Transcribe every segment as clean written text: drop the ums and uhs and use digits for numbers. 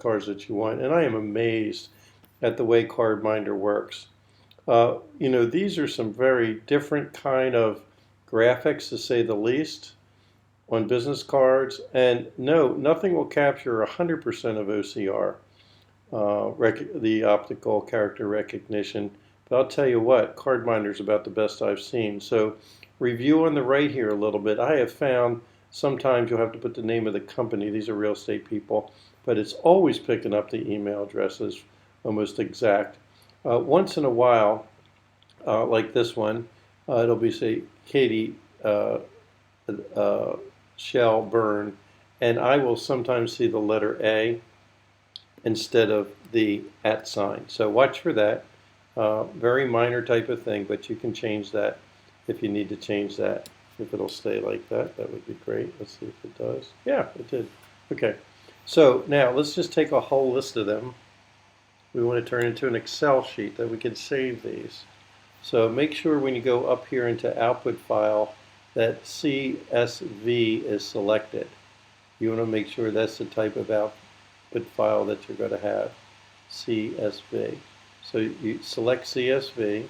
cards that you want. And I am amazed at the way CardMinder works. These are some very different kind of graphics, to say the least, on business cards. And no, nothing will capture 100% of OCR, the optical character recognition. But I'll tell you what, CardMinder is about the best I've seen. So review on the right here a little bit. I have found sometimes you'll have to put the name of the company. These are real estate people. But it's always picking up the email addresses, almost exact. Once in a while, like this one, it'll be, say, Katie Shell Burn, and I will sometimes see the letter A instead of the @ sign. So watch for that. Very minor type of thing, but you can change that if you need to change that. If it'll stay like that, that would be great. Let's see if it does. Yeah, it did. Okay. So now let's just take a whole list of them. We want to turn into an Excel sheet that we can save these. So make sure when you go up here into output file that CSV is selected. You want to make sure that's the type of output file that you're going to have, CSV. So you select CSV,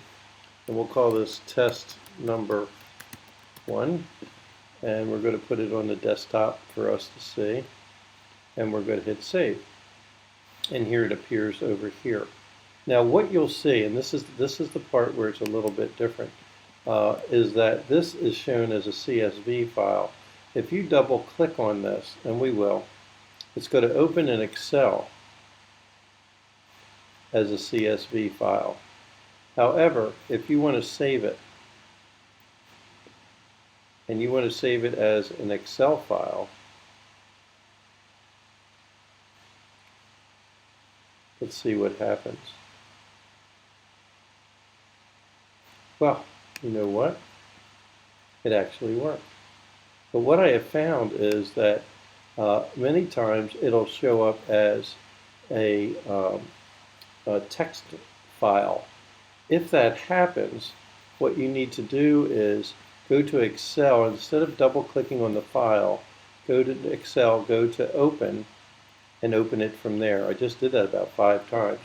and we'll call this test number 1, and we're going to put it on the desktop for us to see, and we're going to hit save. And here it appears over here. Now what you'll see, and this is the part where it's a little bit different, is that this is shown as a CSV file. If you double click on this, and we will, it's going to open in Excel as a CSV file. However, if you want to save it, and you want to save it as an Excel file, let's see what happens. Well, you know what? It actually worked. But what I have found is that many times it'll show up as a text file. If that happens, what you need to do is go to Excel. Instead of double clicking on the file, go to Excel, go to Open, and open it from there. I just did that about 5 times.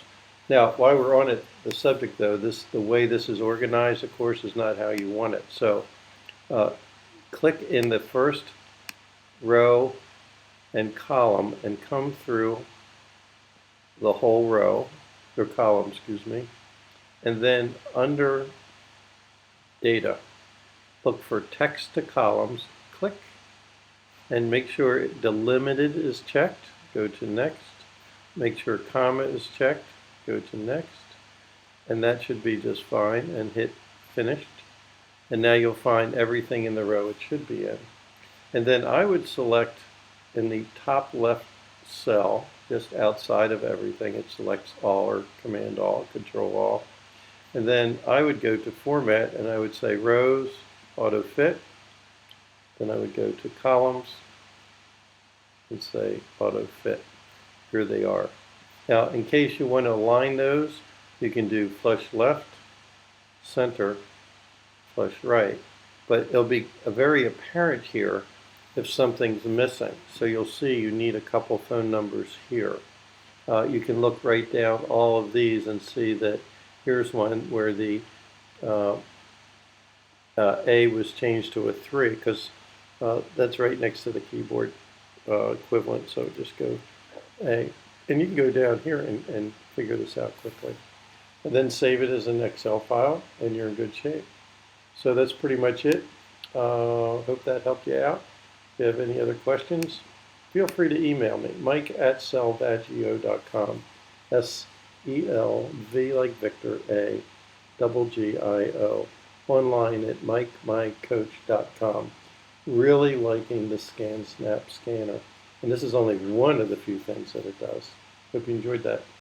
Now, while we're on it, the subject though, the way this is organized, of course, is not how you want it. So click in the first row and column and come through the whole row, or column, excuse me, and then under data, look for text to columns, click, and make sure delimited is checked, go to next, make sure comma is checked, go to next, and that should be just fine, and hit finished. And now you'll find everything in the row it should be in. And then I would select in the top left cell, just outside of everything, it selects all or Command All, Control All. And then I would go to Format and I would say Rows, Auto Fit. Then I would go to Columns and say Auto Fit. Here they are. Now, in case you want to align those, you can do flush left, center, flush right. But it'll be very apparent here if something's missing. So you'll see you need a couple phone numbers here. You can look right down all of these and see that here's one where the A was changed to a 3 because that's right next to the keyboard equivalent. So just go A. And you can go down here and figure this out quickly. And then save it as an Excel file, and you're in good shape. So that's pretty much it. Hope that helped you out. If you have any other questions, feel free to email me, mike@selvaggio.com. S-E-L-V like Victor, A-G-G-I-O. Online at mikemycoach.com. Really liking the ScanSnap scanner. And this is only one of the few things that it does. Hope you enjoyed that.